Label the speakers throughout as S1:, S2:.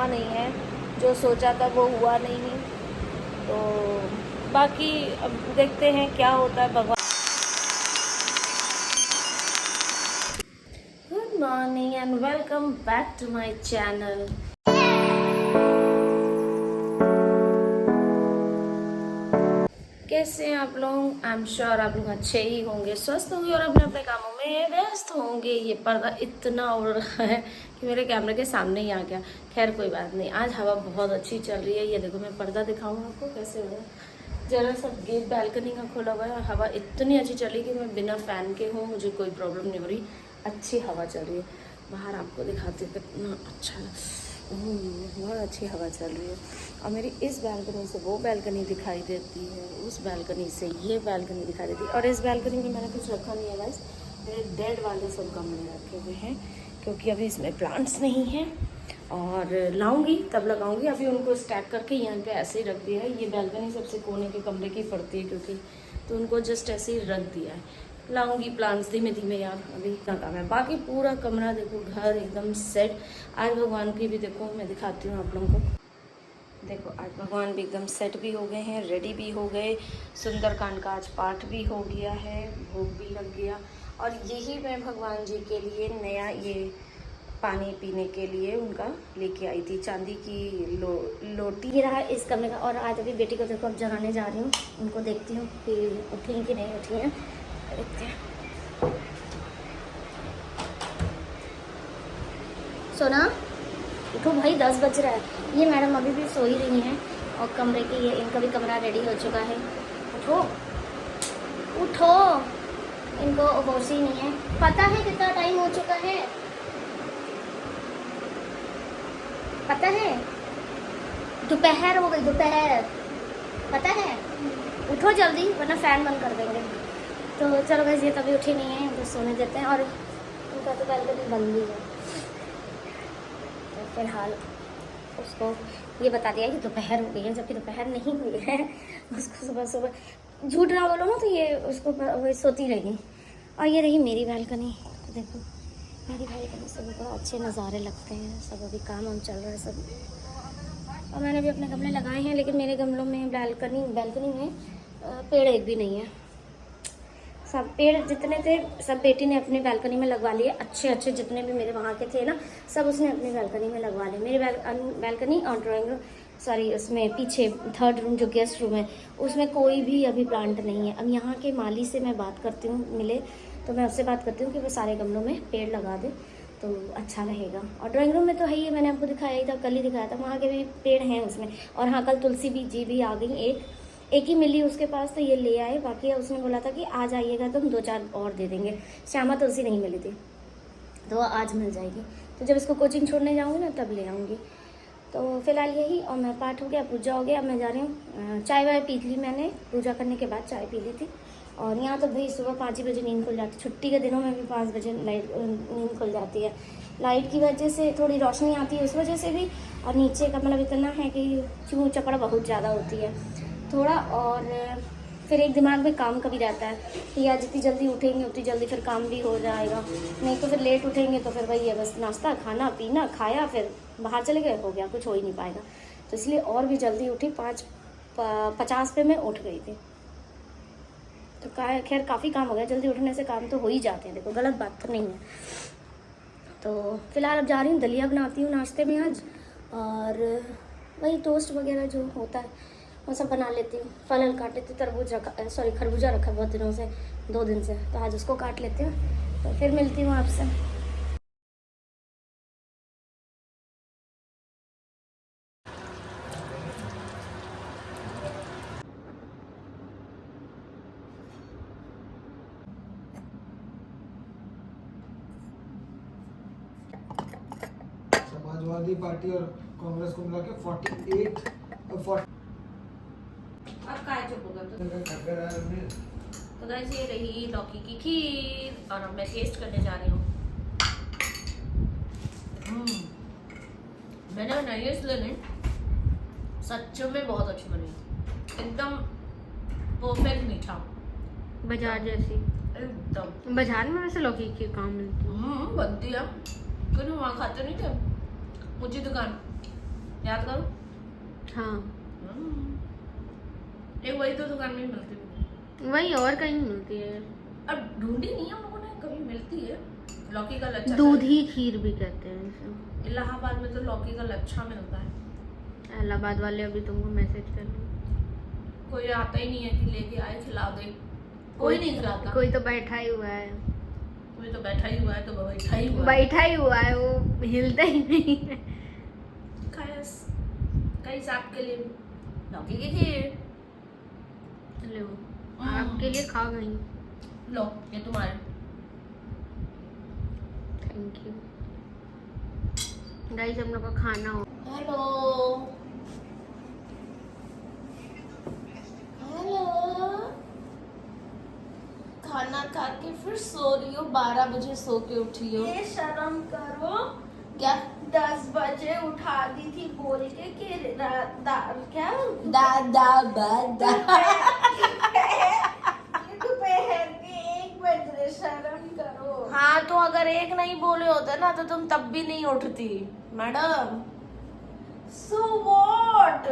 S1: हुआ नहीं है, जो सोचा था वो हुआ नहीं। तो बाकी अब देखते हैं क्या होता है। भगवान। Good morning and welcome back to my channel. कैसे हैं आप लोग? आई एम श्योर आप लोग अच्छे ही होंगे, स्वस्थ होंगे और अपने अपने कामों में व्यस्त होंगे। ये पर्दा इतना उड़ रहा है कि मेरे कैमरे के सामने ही आ गया। खैर कोई बात नहीं, आज हवा बहुत अच्छी चल रही है। ये देखो, मैं पर्दा दिखाऊँ आपको कैसे हो रहा है। जरा सा गेट बालकनी का खोला हुआ है और हवा इतनी अच्छी चली कि मैं बिना फ़ैन के हूँ, मुझे कोई प्रॉब्लम नहीं हो रही। अच्छी हवा चल रही है बाहर, आपको दिखाती हूँ कितना अच्छा। बहुत अच्छी हवा चल रही है और मेरी इस बालकनी से वो बालकनी दिखाई देती है, उस बालकनी से ये बालकनी दिखाई देती है। और इस बालकनी में मैंने कुछ रखा नहीं है गाइस, मेरे डेड वाले सब गमले रखे हुए हैं क्योंकि अभी इसमें प्लांट्स नहीं हैं और लाऊंगी तब लगाऊंगी। अभी उनको स्टैक करके यहाँ पे ऐसे ही रख दिया है। ये बालकनी सबसे कोने के कमरे की पड़ती है क्योंकि, तो उनको जस्ट ऐसे ही रख दिया है। लाऊंगी प्लांट्स धीमे धीमे यार, अभी इतना काम है। बाकी पूरा कमरा देखो, घर एकदम सेट। आज भगवान की भी देखो, मैं दिखाती हूँ आप लोगों को। देखो आज भगवान भी एकदम सेट भी हो गए हैं, रेडी भी हो गए। सुंदरकांड का आज पाठ भी हो गया है, भोग भी लग गया। और यही मैं भगवान जी के लिए नया ये पानी पीने के लिए उनका लेके आई थी, चांदी की लोटी। ये रहा इस कमरे का। और आज अभी बेटी को देखो अब जगाने जा रही हूँ, उनको देखती हूँ कि उठी कि नहीं उठी हैं। देखते हैं। सोना उठो भाई, 10 बज रहा है। ये मैडम अभी भी सो ही रही हैं और कमरे की ये इनका भी कमरा रेडी हो चुका है। उठो उठो, इनको होश ही नहीं है। पता है कितना टाइम हो चुका है? पता है दोपहर हो गई, दोपहर। पता है? उठो जल्दी वरना फैन बंद कर देंगे। तो चलो गाइस, ये तभी उठी नहीं है, इनको सोने देते हैं। और उनका तो बालकनी बंद ही है। तो फिलहाल उसको ये बता दिया कि दोपहर हो गई है, जबकि दोपहर नहीं हुई है। उसको सुबह सुबह झूठ ना बोलो ना, तो ये उसको वही सोती रहेगी। और ये रही मेरी बालकनी। देखो मेरी बालकनी से भी बहुत अच्छे नज़ारे लगते हैं। सब अभी काम वाम चल रहा है सब। और मैंने भी अपने गमले लगाए हैं, लेकिन मेरे गमलों में बालकनी में पेड़ एक भी नहीं है। सब पेड़ जितने थे सब बेटी ने अपनी बालकनी में लगवा लिए। अच्छे अच्छे जितने भी मेरे वहाँ के थे ना, सब उसने अपनी बालकनी में लगवा लिए। मेरी बालकनी और ड्राइंग रूम, सॉरी उसमें पीछे 3rd रूम जो गेस्ट रूम है, उसमें कोई भी अभी प्लांट नहीं है। अब यहाँ के माली से मैं बात करती हूँ, मिले तो मैं उससे बात करती हूँ कि वो सारे गमलों में पेड़ लगा दे तो अच्छा रहेगा। और ड्राइंग रूम में तो है ही, मैंने आपको दिखाया ही था, कल ही दिखाया था, वहाँ के भी पेड़ हैं उसमें। और हाँ, कल तुलसी भी आ गई, एक ही मिली उसके पास, तो ये ले आए। बाकी उसने बोला था कि आज आइएगा तो हम 2-4 और दे देंगे। श्यामा तुलसी नहीं मिली थी तो आज मिल जाएगी। तो जब इसको कोचिंग छोड़ने जाऊँगी ना तब ले आऊँगी। तो फिलहाल यही। और मैं पाठ हो गया, पूजा हो गया, अब मैं जा रही हूँ। चाय वाय पी ली मैंने, पूजा करने के बाद चाय पी ली थी। और यहाँ तो भाई सुबह 5 ही बजे नींद खुल जाती है। छुट्टी के दिनों में भी 5 बजे नींद खुल जाती है। लाइट की वजह से थोड़ी रोशनी आती है, उस वजह से भी। और नीचे का मतलब इतना है कि चूँ चपड़ बहुत ज़्यादा होती है थोड़ा। और फिर एक दिमाग में काम कभी रहता है कि यार जितनी जल्दी उठेंगे उतनी जल्दी फिर काम भी हो जाएगा, नहीं तो फिर लेट उठेंगे तो फिर वही है, बस नाश्ता खाना पीना खाया फिर बाहर चले गए, हो गया, कुछ हो ही नहीं पाएगा। तो इसलिए और भी जल्दी उठी, 5:50 पे मैं उठ गई थी। तो खैर काफ़ी काम हो गया, जल्दी उठने से काम तो हो ही जाते हैं, देखो गलत बात तो नहीं है। तो फिलहाल अब जा रही हूँ, दलिया बनाती हूँ नाश्ते में आज। और वही टोस्ट वगैरह जो होता है वो सब बना लेती हूँ। फल काट लेती हूँ, खरबूजा रखा बहुत दिनों से, 2 दिन से, तो आज उसको काट लेते हैं। तो फिर मिलती हूँ आपसे।
S2: समाजवादी पार्टी और कांग्रेस को मिला के 48
S1: अब काय चुप होगा तो गाइस, ये रही लौकी की खीर और अब मैं टेस्ट करने जा रही हूँ। मैंने बनाई है इसलिए नहीं, सच में बहुत अच्छी बनी, एकदम परफेक्ट मीठा,
S3: बाजार जैसी
S1: एकदम।
S3: बाजार में वैसे लौकी की कहाँ मिलती है?
S1: बनती है, क्यों वहाँ खाते नहीं थे, मुझे दुकान
S4: याद करो।
S3: हाँ
S4: एक वही तो दुकान में मिलती है,
S3: वही, और कहीं नहीं मिलती है।
S4: अब ढूंढी नहीं हम लोगों ने, कभी मिलती है। लौकी का लच्छा,
S3: दूधी खीर भी कहते हैं इसे।
S4: इलाहाबाद में तो लौकी का लच्छा मिलता है।
S3: इलाहाबाद वाले अभी तुमको मैसेज कर रहे हैं।
S4: कोई आता ही नहीं है कि लेके आए खिला दे, कोई नहीं खिलाता।
S3: कोई तो बैठा ही हुआ है।
S4: कोई तो बैठा ही हुआ है, तो बैठा ही हुआ है।
S3: बैठा ही हुआ है, वो हिलता ही नहीं है।
S4: खैस कई साहब के लिए लौकी की खीर।
S3: लो, आपके लिए खा गई।
S4: लो ये तुम्हारे।
S3: थैंक यू गाइस, हम लोग का खाना हो।
S4: हेलो हेलो, खाना खा के फिर सो रही हो? 12 बजे सो के उठी हो?
S1: ये शर्म करो,
S4: क्या
S1: 10 बजे उठा दी थी बोल के कि क्या
S4: दादा बादा
S1: दोपहर के 1 बजे, शर्म करो।
S4: हाँ तो अगर एक नहीं बोले होते ना तो तुम तब भी नहीं उठती मैडम।
S1: So what?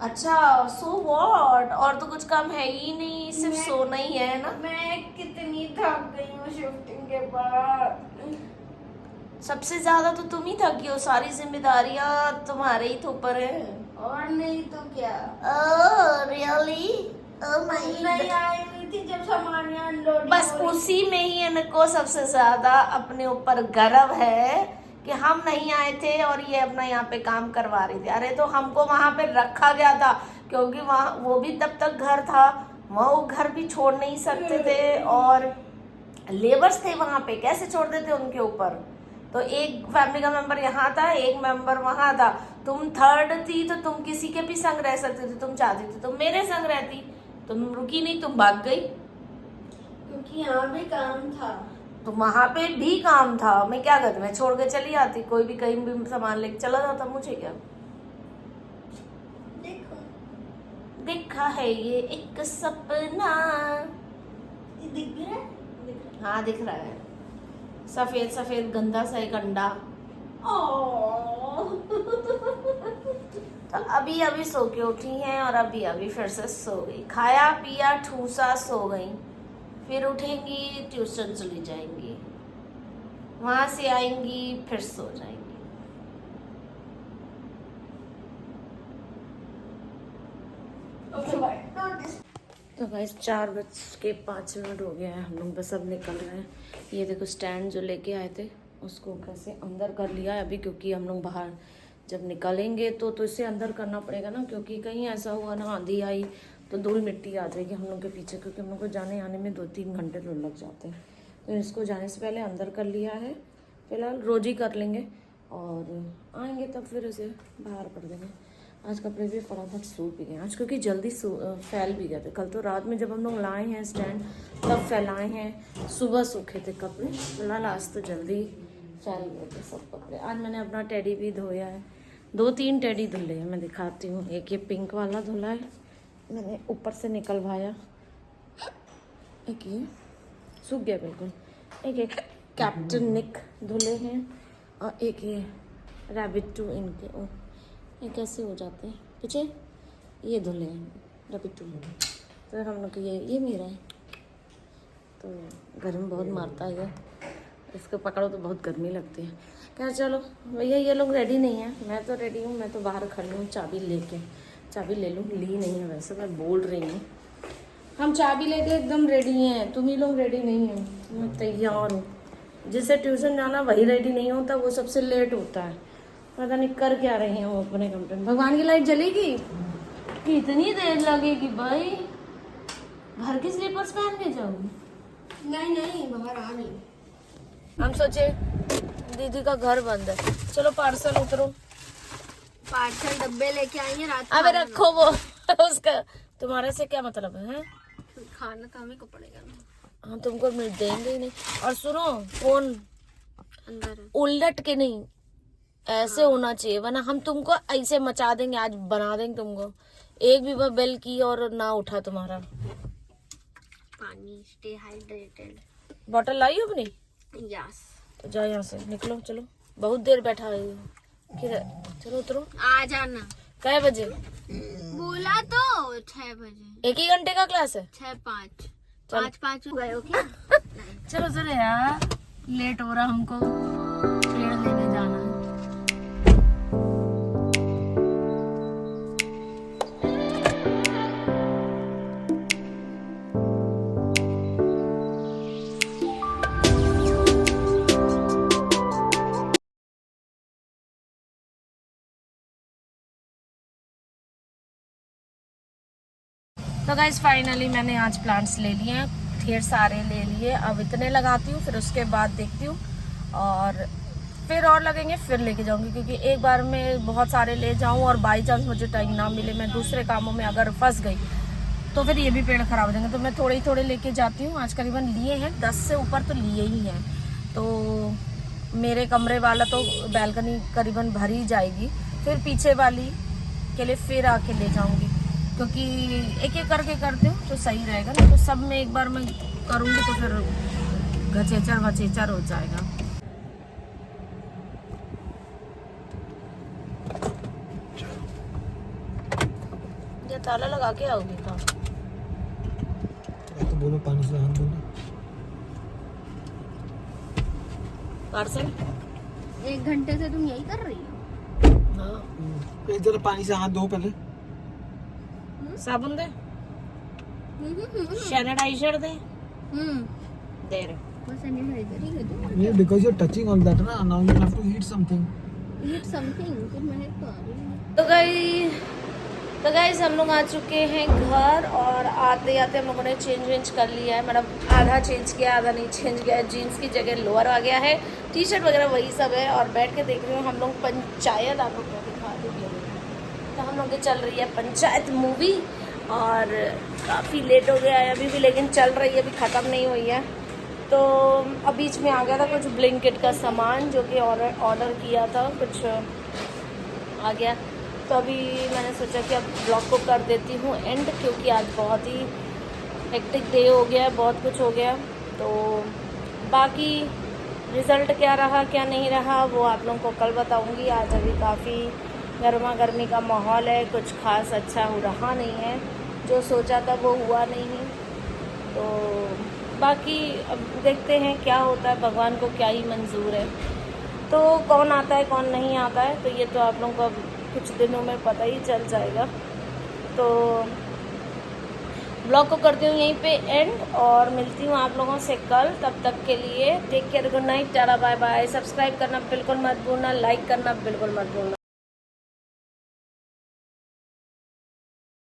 S4: अच्छा सो व्हाट, और तो कुछ काम है ही नहीं, सिर्फ
S1: मैं-
S4: सोना ही है ना।
S1: मैं कितनी थक गई हूँ शिफ्टिंग के बाद।
S4: सबसे ज्यादा तो तुम ही थकी हो, सारी जिम्मेदारियां तुम्हारे ही ऊपर है।
S1: और नहीं तो क्या।
S4: Oh really? ओह
S1: नहीं आई हुई थी जब सामान अनलोड,
S4: बस उसी में ही इनको सबसे ज्यादा अपने ऊपर गर्व है कि हम नहीं आए थे और ये अपना यहाँ पे काम करवा रही थी। अरे तो हमको वहां पे रखा गया था क्योंकि वहाँ वो भी तब तक घर था, वो घर भी छोड़ नहीं सकते थे और लेबर्स थे वहां पे, कैसे छोड़ देते उनके ऊपर। तो एक फैमिली का मेंबर यहाँ था, एक मेंबर वहां था, तुम थर्ड थी तो तुम किसी के भी संग रह सकते थे, तुम चाहती थी तुम मेरे संग रहती, तुम रुकी नहीं, तुम भाग गई
S1: क्योंकि यहाँ भी काम था।
S4: तो वहां पे भी काम था। मैं क्या करती, मैं छोड़ के चली आती, कोई भी कहीं भी सामान लेके चला जाता, मुझे क्या।
S1: देखो
S4: देखा है ये एक सपना।
S1: ये दिख रहा है, दिख रहा
S4: हाँ दिख रहा है, सफेद सफेद गंदा सा एक अंडा।
S1: है। ओह।
S4: तो अभी अभी सो के उठी हैं और अभी अभी फिर से सो गई, खाया पिया ठूसा सो गई, फिर उठेंगी ट्यूशन चली जाएंगी, वहां से आएंगी फिर सो जाएंगी।
S1: Okay, bye. Don't dis-
S4: तो गाइस 4:05 हो गया है, हम लोग बस अब निकल रहे हैं। ये देखो स्टैंड जो लेके आए थे उसको कैसे अंदर कर लिया है अभी, क्योंकि हम लोग बाहर जब निकलेंगे तो इसे अंदर करना पड़ेगा ना, क्योंकि कहीं ऐसा हुआ ना आंधी आई तो धूल मिट्टी आ जाएगी हम लोग के पीछे, क्योंकि हम लोग को जाने आने में 2-3 घंटे तो लग जाते हैं। तो इसको जाने से पहले अंदर कर लिया है, फिलहाल रोज ही कर लेंगे और आएंगे तब फिर इसे बाहर कर देंगे। आज कपड़े भी फटाफट सूख भी गए आज, क्योंकि जल्दी फैल भी गए थे। कल तो रात में जब हम लोग लाए हैं स्टैंड तब फैलाए हैं, सुबह सूखे थे कपड़े, फिलहाल आज तो जल्दी फैल गए थे सब कपड़े। आज मैंने अपना टेडी भी धोया है, 2-3 टेडी धुले हैं, मैं दिखाती हूँ। एक ये पिंक वाला धुला है, मैंने ऊपर से निकलवाया, एक ये सूख गया बिल्कुल, एक कैप्टन निक धुले हैं और एक ये रैबिट 2 इनके ये कैसे हो जाते हैं पीछे, ये धुले हैं रैबिट 2। तो हम लोग ये मेरा है, तो गर्मी बहुत मारता है ये, इसको पकड़ो तो बहुत गर्मी लगती है। क्या चलो भैया ये लोग रेडी नहीं है, मैं तो रेडी हूँ, मैं तो बाहर खड़ी हूँ चाबी लेके, चाबी ले लूँ, ली नहीं है वैसे, मैं बोल रही हूँ हम चाबी लेके एकदम रेडी हैं, तुम ही लोग रेडी नहीं हो। मैं तैयार हूँ, जिससे ट्यूशन जाना वही रेडी नहीं होता, वो सबसे लेट होता है, पता नहीं कर क्या रहे हैं वो अपने कमरे में। भगवान की लाइट जलेगी, कितनी देर लगेगी भाई, घर की स्लीपर्स पहन के जाऊँ?
S1: नहीं बाहर आ नहीं।
S4: हम सोचे दीदी का घर बंद है, चलो पार्सल उतरो,
S1: पार्सल डब्बे लेके आई है रात
S4: अबे रखो वो उसका तुम्हारे से क्या मतलब है?
S1: खाना तो हमें को पड़ेगा ना।
S4: हम तुमको मिल देंगे ही नहीं। और सुनो फोन
S1: अंदर है।
S4: उलट के नहीं, ऐसे होना चाहिए, वरना हम तुमको ऐसे मचा देंगे, आज बना देंगे तुमको। एक भी बार बेल की और ना उठा तुम्हारा।
S1: पानी, स्टे हाइड्रेटेड।
S4: बॉटल लाई हो अपनी?
S1: यस।
S4: तो जाओ यहाँ से निकलो, चलो बहुत देर बैठा है। किधर? चलो उतरो।
S3: आ जाना।
S4: कै बजे?
S3: बोला तो 6 बजे।
S4: 1 ही घंटे का क्लास है?
S3: 6-5
S4: चल।
S3: 5 हो गए हो क्या?
S4: चलो चलो यार, लेट हो रहा हमको, पेड़ लेने जाना है। तो गाइस फाइनली मैंने आज प्लांट्स ले लिए हैं, ढेर सारे ले लिए। अब इतने लगाती हूँ, फिर उसके बाद देखती हूँ और फिर और लगेंगे, फिर लेके जाऊंगी, क्योंकि एक बार में बहुत सारे ले जाऊं और बाई चांस मुझे टाइम ना मिले, मैं दूसरे कामों में अगर फंस गई तो फिर ये भी पेड़ खराब हो जाएंगे। तो मैं थोड़े ही थोड़े लेके जाती हूँ। आज करीबन लिए हैं 10 से ऊपर तो लिए ही हैं। तो मेरे कमरे वाला तो बैल्कनी करीबन भर ही जाएगी, फिर पीछे वाली के लिए फिर आके ले जाऊंगी, क्योंकि एक एक करके करती हूँ तो सही रहेगा ना। तो सब में एक बार मैं करूँगी तो फिर घचेचर हो जाएगा। ये ताला लगा के आओगी तो
S2: बोलो पानी से हाथ धोना।
S4: पार्सल
S3: 1 घंटे से तुम यही कर रही हो?
S4: हाँ,
S2: एक जरा पानी से हाथ धो पहले।
S4: साबुन दे, सैनिटाइजर दे, दे रहे।
S3: बस सैनिटाइजर ही दे दो।
S2: Yeah, because you're touching all that ना, now you have to eat something.
S3: Eat something, फिर महक तो आ रही है।
S4: तो गाइस हम लोग आ चुके हैं घर, और आते आते हम लोगों ने चेंज कर लिया है। मतलब आधा चेंज किया, आधा नहीं चेंज किया। जीन्स की जगह लोअर आ गया है, टी शर्ट वगैरह वही सब है। और बैठ के देख रहे हो हम लोग पंचायत, आप लोग को दिखा दूँगी। तो हम लोग की चल रही है पंचायत मूवी, और काफ़ी लेट हो गया है अभी भी, लेकिन चल रही है, अभी ख़त्म नहीं हुई है। तो अब बीच में आ गया था कुछ ब्लिंकिट का सामान जो कि ऑर्डर किया था, कुछ आ गया। तो अभी मैंने सोचा कि अब ब्लॉग को कर देती हूँ एंड, क्योंकि आज बहुत ही हेक्टिक डे हो गया, बहुत कुछ हो गया। तो बाकी रिज़ल्ट क्या रहा क्या नहीं रहा वो आप लोगों को कल बताऊँगी। आज अभी काफ़ी गर्मा गर्मी का माहौल है, कुछ खास अच्छा हो रहा नहीं है, जो सोचा था वो हुआ नहीं। तो बाकी अब देखते हैं क्या होता है, भगवान को क्या ही मंजूर है। तो कौन आता है कौन नहीं आता है तो ये तो आप लोगों को अब कुछ दिनों में पता ही चल जाएगा। तो ब्लॉग को करती हूँ यहीं पे एंड, और मिलती हूँ आप लोगों से कल। तब तक के लिए take care, good night, tata bye bye. Subscribe करना बिल्कुल मत भूलना, लाइक करना बिल्कुल मत भूलना।